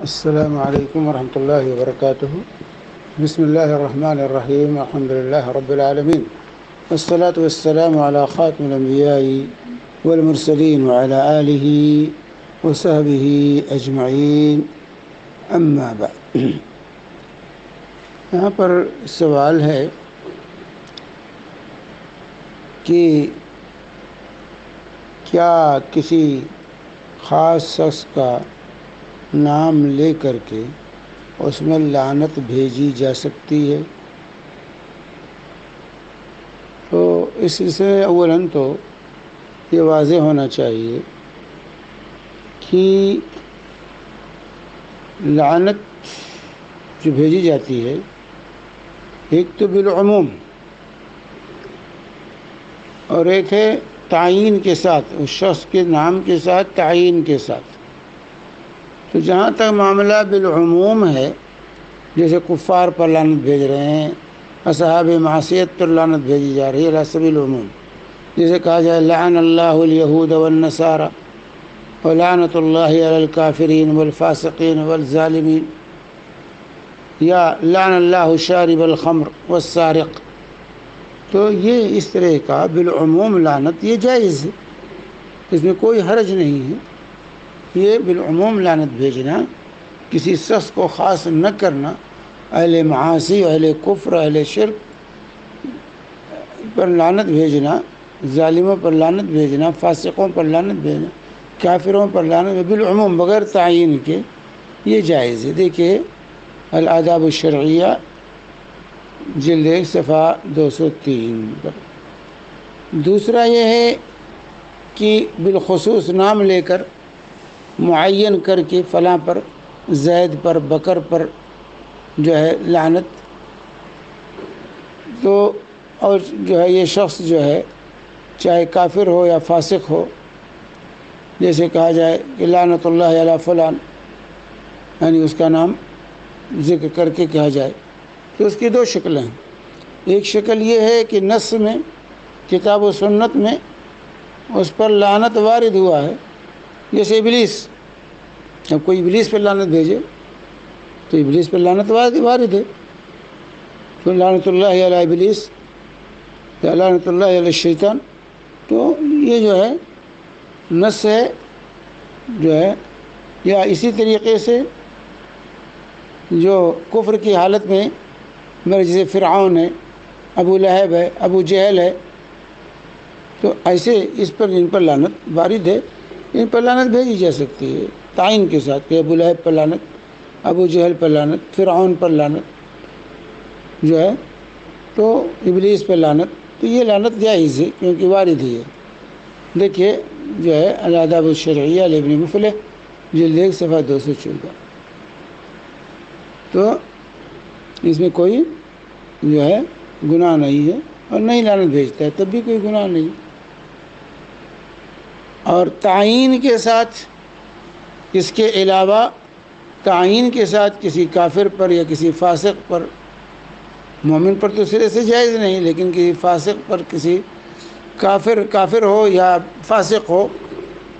السلام علیکم ورحمۃ اللہ وبرکاتہ. بسم اللہ الرحمن الرحیم. الحمد للہ رب العالمین والصلاة والسلام علی خاتم الانبیاء والمرسلین وعلی آلہ وصحبہ اجمعین. اما بعد. یہاں پر سوال ہے کہ کیا کسی خاص شخص کا نام لے کر کے اس میں لعنت بھیجی جا سکتی ہے؟ تو اس سے اولاً تو یہ واضح ہونا چاہیے کہ لعنت جو بھیجی جاتی ہے ایک تو بالعموم اور ایک ہے تعیین کے ساتھ، اس شخص کے نام کے ساتھ تعیین کے ساتھ. تو جہاں تک معاملہ بالعموم ہے، جیسے کفار پر لعنت بھیج رہے ہیں، اصحاب معصیت پر لعنت بھیجی جا رہی ہے علی سبیل العموم، جیسے کہا جائے لعن اللہ الیہود والنصارى ولعنت اللہ علی الکافرین والفاسقین والظالمین، یا لعن اللہ شارب الخمر والسارق. تو یہ اس طرح کا بالعموم لعنت یہ جائز ہے، اس میں کوئی حرج نہیں ہے. یہ بالعموم لعنت بھیجنا، کسی شخص کو خاص نہ کرنا، اہل معاصی، اہل کفر، اہل شرک پر لعنت بھیجنا، ظالموں پر لعنت بھیجنا، فاسقوں پر لعنت بھیجنا، کافروں پر لعنت بالعموم بغیر تعیین کے یہ جائز ہے. دیکھیے الآداب الشرعیہ جلد 1 صفحہ 203 پر. دوسرا یہ ہے کہ بالخصوص نام لے کر معین کر کے فلاں پر، زید پر، بکر پر جو ہے لعنت، تو اور جو ہے یہ شخص جو ہے چاہے کافر ہو یا فاسق ہو، جیسے کہا جائے کہ لعنت اللہ علی فلان، یعنی اس کا نام ذکر کر کے کہا جائے. تو اس کی دو شکلیں ہیں. ایک شکل یہ ہے کہ نص میں، کتاب و سنت میں اس پر لعنت وارد ہوا ہے، جیسے ابلیس. اب کوئی ابلیس پر لعنت بھیجے تو ابلیس پر لعنت وارد ہے، تو لعنت اللہ علی ابلیس یا لعنت اللہ علی الشیطان. تو یہ جو ہے نص ہے جو ہے. یا اسی طریقے سے جو کفر کی حالت میں جیسے فرعون ہے، ابو لہب ہے، ابو جہل ہے، تو ایسے اس پر ان پر لعنت وارد ہے، ان پر لعنت بھیجی جا سکتی ہے تعین کے ساتھ کہ ابو لہب پر لعنت، ابو جہل پر لعنت، فرعون پر لعنت جو ہے، تو ابلیس پر لعنت. تو یہ لعنت جائز ہے کیونکہ وارد ہی ہے. دیکھیے جو ہے الآداب الشرعیہ لابن مفلح جلد 1 صفحہ 214. تو اس میں کوئی جو ہے گناہ نہیں ہے، اور نہیں لعنت بھیجتا ہے تب بھی کوئی گناہ نہیں. اور تعیین کے ساتھ، اس کے علاوہ تعیین کے ساتھ کسی کافر پر یا کسی فاسق پر، مومن پر تو سرے سے جائز نہیں، لیکن کسی فاسق پر، کسی کافر ہو یا فاسق ہو،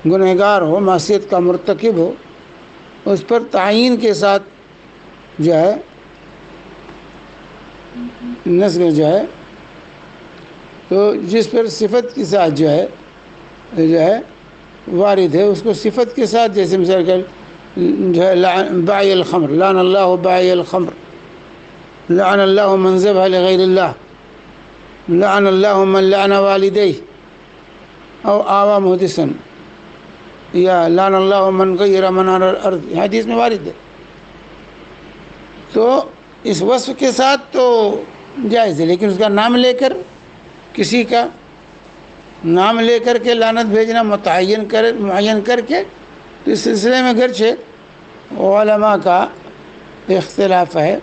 گنہگار ہو، معصیت کا مرتکب ہو، اس پر تعیین کے ساتھ جو ہے نسل جو ہے، تو جس پر صفت کے ساتھ جو ہے وارد ہے، اس کو صفت کے ساتھ، جیسے مثال کہ جو ہے باعی الخمر، لعن اللہ باعی الخمر، لعن اللہ من ذبح لغیر اللہ، لعن اللہ من لعن والدیہ او آوى محدثا، یا لعن اللہ من غیر منار الارض، حدیث میں وارد ہے. تو اس وصف کے ساتھ تو جائز ہے، لیکن اس کا نام لے کر، کسی کا نام لے کر کے لعنت بھیجنا معین کر کے، تو اس سلسلے میں گرچہ علماء کا اختلاف ہے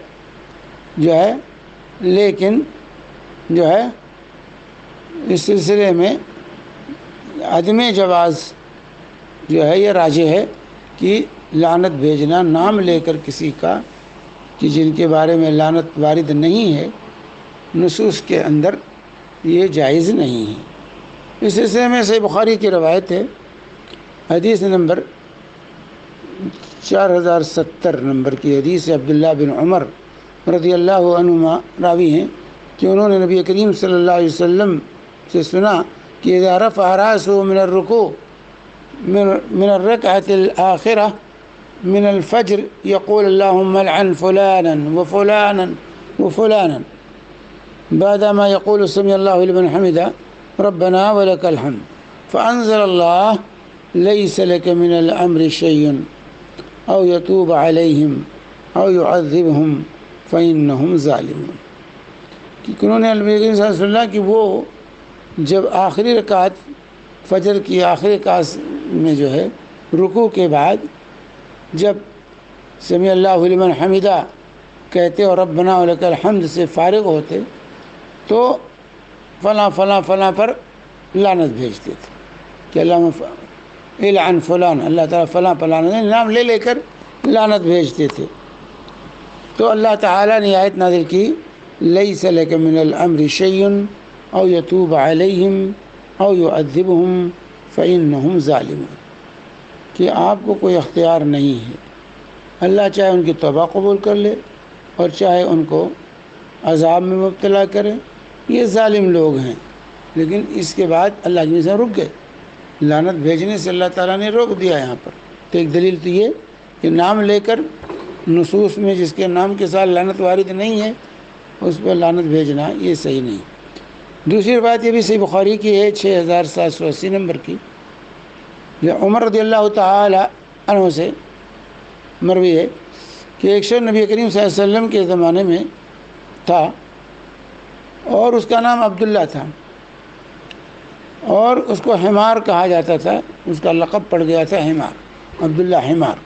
جو ہے، لیکن جو ہے اس سلسلے میں عدم جواز جو ہے یہ راجح ہے کہ لعنت بھیجنا نام لے کر کسی کا کہ جن کے بارے میں لعنت وارد نہیں ہے نصوص کے اندر، یہ جائز نہیں ہے. اس سلسلے میں صحیح بخاری کی روایت ہے، حدیث نمبر 4070 نمبر کی حدیث عبداللہ بن عمر رضی اللہ عنہما راوی ہیں کہ انہوں نے نبی کریم صلی اللہ علیہ وسلم سے سنا کہ اذا رفع راسه من الركوع من الركعة الآخرة من الفجر يقول اللهم العن فلانا وفلانا وفلانا بعدما يقول سمع الله لمن حمده ربنا ولك الحمد فأنزل الله ليس لك من الأمر شيء أو يتوب عليهم أو يعذبهم فإنهم ظالمون. کہ انہوں نے نبی کریم صلی اللہ علیہ وسلم کہ وہ جب آخری رکعت فجر کی آخری رکعت میں جو ہے رکوع کے بعد جب سمیع اللہ لمن حمدہ کہتے اور ربنا ولک الحمد سے فارغ ہوتے تو فلاں فلاں فلاں پر لعنت بھیجتے تھے کہ اللہ العن فلان، اللہ تعالیٰ فلاں پر لعنت، نام لے لے کر لعنت بھیجتے تھے. تو اللہ تعالیٰ نے آیت نازل کی لیس لک من الامر شیء او یتوب علیہم او یعذبہم فإنہم ظالمون، کہ آپ کو کوئی اختیار نہیں ہے، اللہ چاہے ان کی توبہ قبول کر لے اور چاہے ان کو عذاب میں مبتلا کرے، یہ ظالم لوگ ہیں. لیکن اس کے بعد اللہ کی نظر رک گئے، لعنت بھیجنے سے اللہ تعالیٰ نے روک دیا یہاں پر. تو ایک دلیل تو یہ کہ نام لے کر نصوص میں جس کے نام کے ساتھ لعنت وارد نہیں ہے اس پر لعنت بھیجنا یہ صحیح نہیں. دوسری بات یہ بھی صحیح بخاری کی ہے 6780 نمبر کی، یہ عمر رضی اللہ تعالی عنہ سے مروی ہے کہ ایک شخص نبی کریم صلی اللہ علیہ وسلم کے زمانے میں تھا اور اس کا نام عبداللہ تھا اور اس کو حمار کہا جاتا تھا، اس کا لقب پڑ گیا تھا حمار، عبداللہ حمار.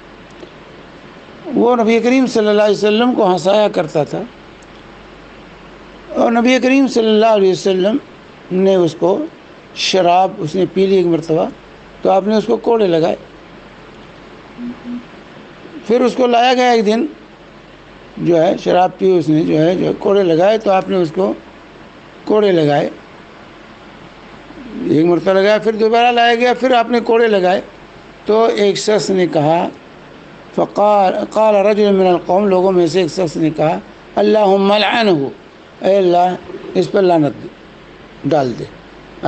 وہ نبی کریم صلی اللہ علیہ وسلم کو ہنسایا کرتا تھا اور نبی کریم صلی اللہ علیہ وسلم نے اس کو شراب اس نے پی لی ایک مرتبہ تو آپ نے اس کو کوڑے لگائے. پھر اس کو لایا گیا ایک دن جو ہے شراب پی اس نے جو کوڑے لگائے تو آپ نے اس کو کوڑے لگائے، ایک مرتبہ لگایا، پھر دوبارہ لایا گیا، پھر آپ نے کوڑے لگائے. تو ایک شخص نے کہا قال رجل من القوم، لوگوں میں سے ایک شخص نے کہا اللہم لعنہ، اے اللہ اس پر لعنت ڈال دے،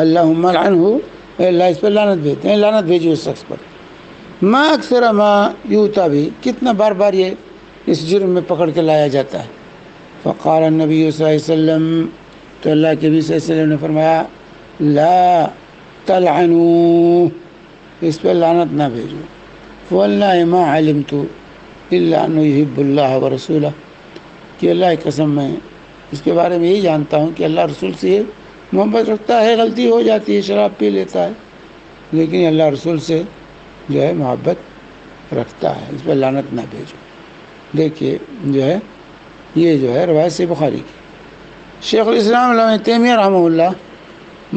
اللہم لعنہ، اے اللہ اس پر لعنت بھیجتے ہیں، لعنت بھیجی اس شخص پر. ما اکثر ما یوتا بھی، کتنا بار بار یہ اس جرم میں پکڑ کے لایا جاتا ہے. فقال النبی صلی اللہ علیہ وسلم، تو اللہ کے نبی صلی اللہ علیہ وسلم نے فرمایا لا تلعنوا، اس پر لعنت نہ بھیجو. واللہ ما علمت الا انه يحب اللہ ورسولہ، کہ اللہ کی قسم میں اس کے بارے میں یہی جانتا ہوں کہ اللہ رسول سے یہ محبت رکھتا ہے. غلطی ہو جاتی ہے، شراب پی لیتا ہے، لیکن اللہ رسول سے جو ہے محبت رکھتا ہے، اس پر لعنت نہ بھیجو. دیکھیے جو ہے یہ جو ہے روایت سے بخاری کی. شیخ الاسلام علامہ تیمیہ رحمہ اللہ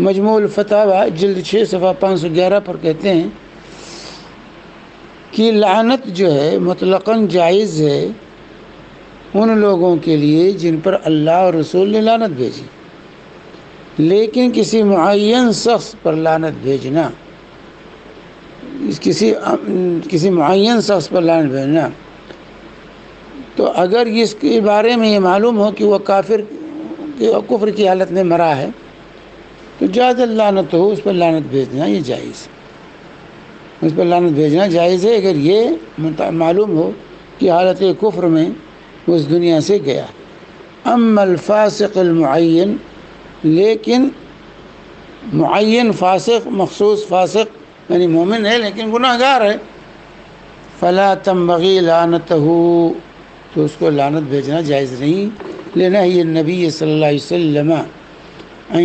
مجموع الفتاوی جلد 6 صفحہ 511 پر کہتے ہیں کہ لعنت جو ہے مطلقاً جائز ہے ان لوگوں کے لیے جن پر اللہ اور رسول نے لعنت بھیجی، لیکن کسی معین شخص پر لعنت بھیجنا، کسی معین شخص پر لعنت بھیجنا، تو اگر اس کے بارے میں یہ معلوم ہو کہ وہ کفر کی حالت میں مرا ہے تو جائز لعنت ہو، اس پر لعنت بھیجنا یہ جائز ہے، اس پر لعنت بھیجنا جائز ہے اگر یہ معلوم ہو کہ حالت کفر میں اس دنیا سے گیا. اما الفاسق المعین، لیکن معین فاسق، مخصوص فاسق یعنی مومن ہے لیکن گناہ گار ہے، فلا تنبغی لعنتہ، تو اس کو لعنت بھیجنا جائز نہیں. لنہی النبی صلی اللہ علیہ وسلم ان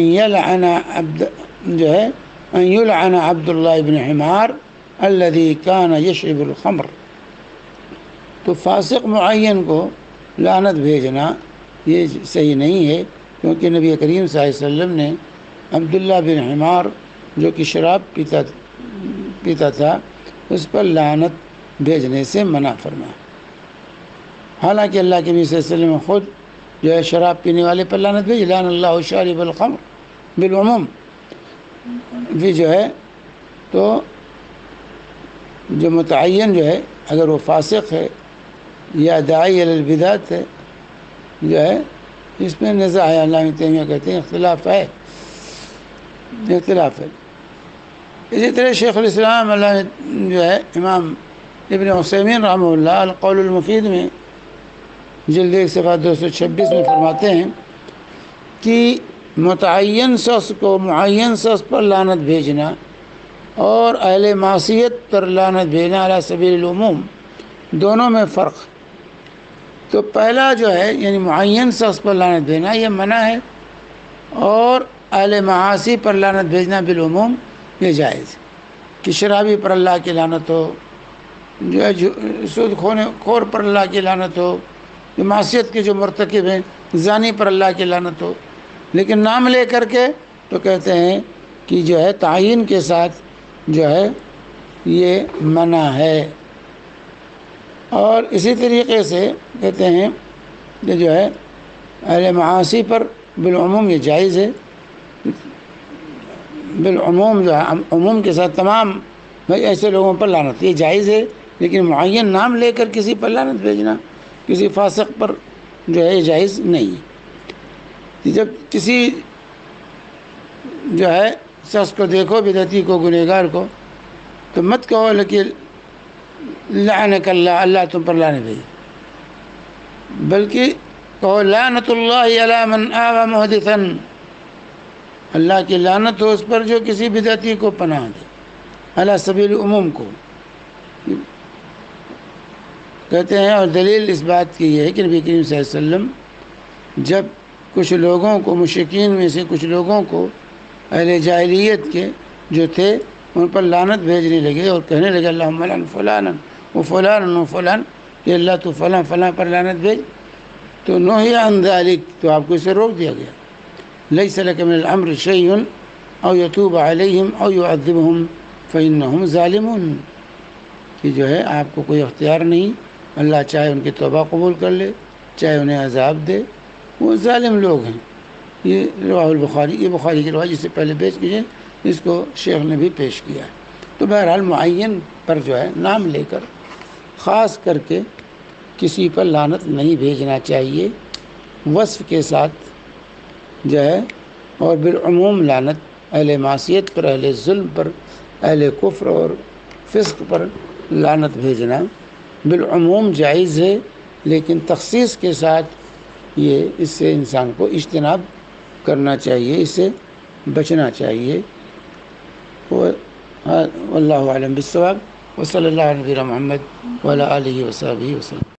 یلعن عبداللہ بن حمار الذي كان يشرب الخمر. تو فاسق معین کو لعنت بھیجنا یہ صحیح نہیں ہے، کیونکہ نبی کریم صلی اللہ علیہ وسلم نے عبداللہ بن حمار جو کہ شراب پیتا تھا اس پر لعنت بھیجنے سے منع فرمایا. حالانکہ اللہ کے نبی صلی اللہ علیہ وسلم خود جو ہے شراب پینے والے پر لعنت بھیجی، لعن اللہ شارب الخمر بالعموم. بھی جو ہے تو جو متعین جو ہے اگر وہ فاسق ہے یا داعی علی البدعت ہے جو ہے اس میں نزاع ہے. علامہ تیمیہ کہتے ہیں اختلاف ہے. اسی طرح شیخ الاسلام جو ہے امام ابن عثیمین رحمہ اللہ القول المفید میں جلد 1 صفحہ 226 میں فرماتے ہیں کہ متعین شخص کو معین شخص پر لعنت بھیجنا اور اہل معصیت پر لعنت بھیجنا علی سبیل العموم دونوں میں فرق. تو پہلا جو ہے یعنی معین شخص پر لعنت بھیجنا یہ منع ہے، اور اہل معاصی پر لعنت بھیجنا بالعموم یہ جائز ہے. کہ شرابی پر اللہ کی لعنت ہو، جو ہے سود خور پر اللہ کی لعنت ہو، جو معصیت کے جو مرتکب ہیں زانی پر اللہ کی لعنت ہو. لیکن نام لے کر کے تو کہتے ہیں کہ جو ہے تعین کے ساتھ جو ہے یہ منع ہے. اور اسی طریقے سے کہتے ہیں کہ جو ہے اہل معاصی پر بالعموم یہ جائز ہے. بالعموم جو ہے عموم کے ساتھ تمام ایسے لوگوں پر لعنت یہ جائز ہے، لیکن معین نام لے کر کسی پر لعنت بھیجنا کسی فاسق پر جو ہے یہ جائز نہیں. جب کسی جو ہے شخص کو دیکھو بدعتی کو گنہگار کو تو مت کہو لیکن لعنک اللہ، اللہ تم پر لعنت بھیجے، بلکہ کہو لعنت اللہ علی من آوى محدثا، اللہ کی لعنت ہو اس پر جو کسی بدعتی کو پناہ دے، علی سبیل عموم کو کہتے ہیں. اور دلیل اس بات کی یہ ہے کہ نبی کریم صلی اللہ علیہ وسلم جب کچھ لوگوں کو مشرکین میں سے کچھ لوگوں کو اہل جاہلیت کے جو تھے ان پر لعنت بھیجنے لگے اور کہنے لگے اللہم لعن فلانا و فلانا و فلان، کہ اللہ تو فلاں فلاں پر لعنت بھیج، تو نہی عن ذلک، تو آپ کو اسے روک دیا گیا. لیس لک من الامر شیء او یتوب علیہم او یعذبہم فانہم ظالمون، کہ جو ہے آپ کو کوئی اختیار نہیں، اللہ چاہے ان کی توبہ قبول کر لے چاہے انہیں عذاب دے، وہ ظالم لوگ ہیں. یہ رواہ البخاری، یہ بخاری کی روایت جس سے پہلے پیش کیجیے، اس کو شیخ نے بھی پیش کیا ہے. تو بہرحال معین پر جو ہے نام لے کر خاص کر کے کسی پر لعنت نہیں بھیجنا چاہیے، وصف کے ساتھ جو ہے. اور بالعموم لعنت اہل معصیت پر، اہل ظلم پر، اہل کفر اور فسق پر لعنت بھیجنا بالعموم جائز ہے، لیکن تخصیص کے ساتھ یہ اس سے انسان کو اجتناب کرنا چاہیے، اس سے بچنا چاہیے. واللہ اعلم بالصواب، وصلی اللہ علیہ محمد وعلی آلہ وصحبہ وسلم.